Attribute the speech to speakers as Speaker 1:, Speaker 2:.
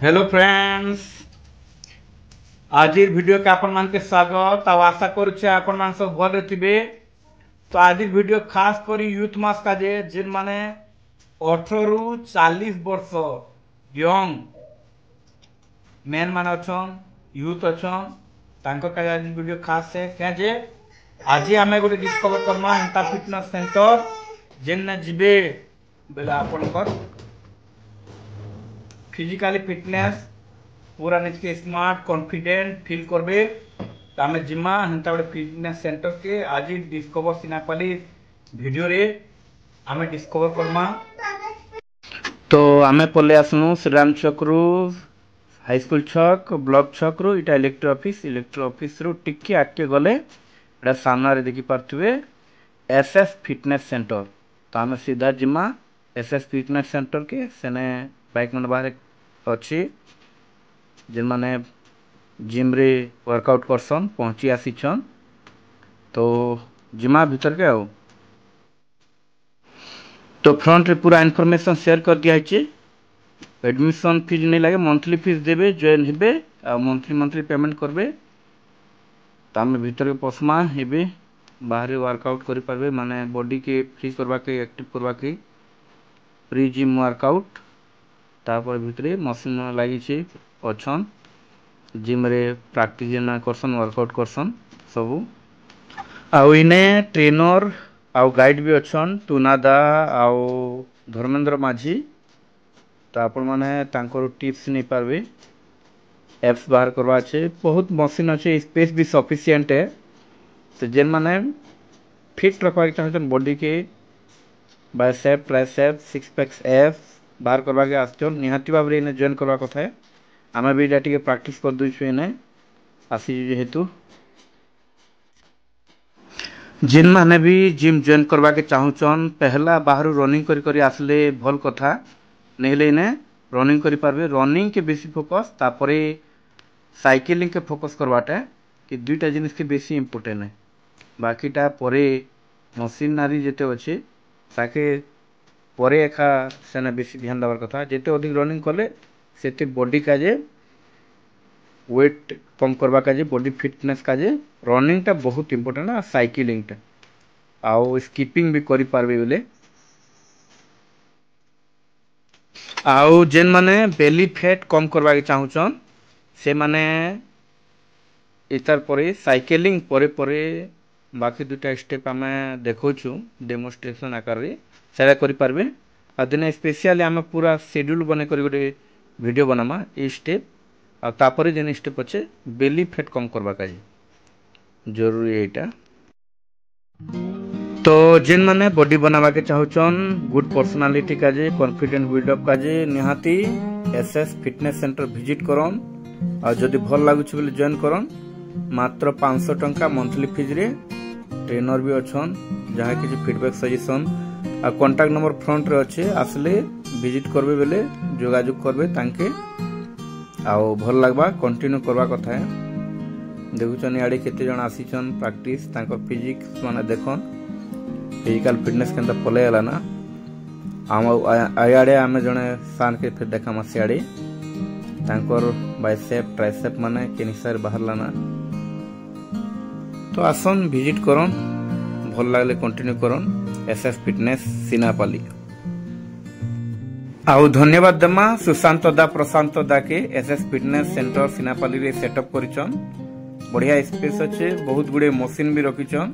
Speaker 1: Hello friends, आज video के आपण मान के स्वागत। आशा करुचे आपण मान सब भल थे। तो आज वीडियो खास कर यूथ मास का जिन माने 18 रु 40 वर्ष यंग मेन मान अच्छन यूथ अच्छन तांको का आज वीडियो खास है क्या जे आज आम गोटे डिस्कवर करमा एंता फिटनेस सेंटर जेन जीवे बेला आपनकर फिजिकली फिटनेस पूरा निजके स्मार्ट कॉन्फिडेंट फील करबे तो आम जिमा हेन्ता गोटे फिटनेस सेंटर के आज डिस्कवर सिनापाली वीडियो रे आम डिस्कवर करमा। तो आम पले आसनु श्रीराम छक रु हाई स्कूल छक ब्लॉक छक रु इटा इलेक्ट्रो ऑफिस रु टिके आगे गले एटा सामना रे देखि पारथुवे एसएस फिटनेस सेंटर। तो आम सीधा जिमा एसएस फिटनेस सेंटर के सेने बाइक मन बाहर अच्छी जिन माने जिम रे वर्कआउट करसन पहुंची आसीछन। तो जिमा भीतर के आओ तो फ्रंट रे पूरा इनफॉरमेशन शेयर कर दिया है। एडमिशन फीस नहीं लगे, मंथली फीस देबे जॉइन हेबे आ मंथली पेमेंट करबे। तो आम भीतर के पसमा हेबे बाहर वर्कआउट करि पारबे माने बॉडी के फ्री करबा के एक्टिव करबा के प्री जिम वर्कआउट। तापर भितरे मशीन लगी अच्छन जिम रे प्रैक्टिस जेना करसन वर्कआउट करसन सबू। आउ इने ट्रेनर आउ गाइड भी अच्छन टुनादा आउ धर्मेंद्र माझी। तो आपण माने तांकर टिप्स नहीं पारबे एप्स बाहर करवा अच्छे बहुत मशीन अच्छे स्पेस भी सफिशिएंट है। तो जेन माने फिट रखवा चाहछन बॉडी के bicep tricep six packs apps बाहर करवा के आसचन निहाती भाव रे जॉइन करवा कथा है। आमे भी टिके प्रैक्टिस कर दुछु इने आसी जेहेतु जिन माने भी जिम जॉइन करवा के चाहूचन पहला बाहर रनिंग करी आसले भल कथा नहीं ले इने रनिंग करी पारबे। रनिंग के बेसी फोकस तापरे साइकिलिंग के फोकस करवाटा कि दुईटा जिनिस के बेसी इंपोर्टेंट है। बाकीटा परे मशीनरी जेते अच्छे ताके परे एका सेना बेसी ध्यान देवार कथा। जेते अधिक रनिंग कले सेते बॉडी काजे वेट कम करवा काजे बॉडी फिटनेस काजे रनिंग टा बहुत इंपोर्टेंट है। साइकिलिंग टा आउ स्कीपिंग भी करि पारबे बोले। आउ जेन माने बेली फैट कम करवा के चाहूचन से माने इतार परे साइकिलिंग परे परे बाकी दुटा स्टेप आम देखु डेमोन्स्ट्रेशन आकार रे सेरा करि पारबे। आ दिन स्पेशली आम पूरा शेड्यूल बने कर गोटे वीडियो बनामा ए स्टेप आ तापरे जेन स्टेप अच्छे बेली फैट कम करवा का जरूरी एटा। तो जेन माने बॉडी बनावा के चाहूचन गुड पर्सनालिटी काजे कॉन्फिडेंट बिल्डअप काजे निहाती एसएस फिटनेस सेंटर विजिट करन। आ जदि भल लागुछ बोले जॉइन करन मात्र 500 टंका मंथली फीस रे ट्रेनर भी अच्छन जहाँ किसी फीडबैक सजेशन आ कांटेक्ट नंबर फ्रंट रे अच्छे आसले विजिट करबे बेले जोगाजोग करबे तांके आउ भल लागबा कंटिन्यू करवा कथा है। देखुचन याडे केते जण आसीचन प्रैक्टिस तांको फिजिक्स माने देखन फिजिकल फिटनेस केनता पले आला ना आम आयाडे आमे जणे सान के फिर देखा मसियाडे तांकर बाइसेप ट्राइसेप माने केनिसार बाहरला ना। तो आसन विजिट करन भल लागले कंटिन्यू करन एसएस फिटनेस सिनापाली। आउ धन्यवाद दमा सुशांत दा प्रशांत दा के एसएस फिटनेस सेंटर सिनापाली रे सेटअप करिचन। बढ़िया स्पेस अच्छे बहुत गुड़े मशीन भी रखिचन।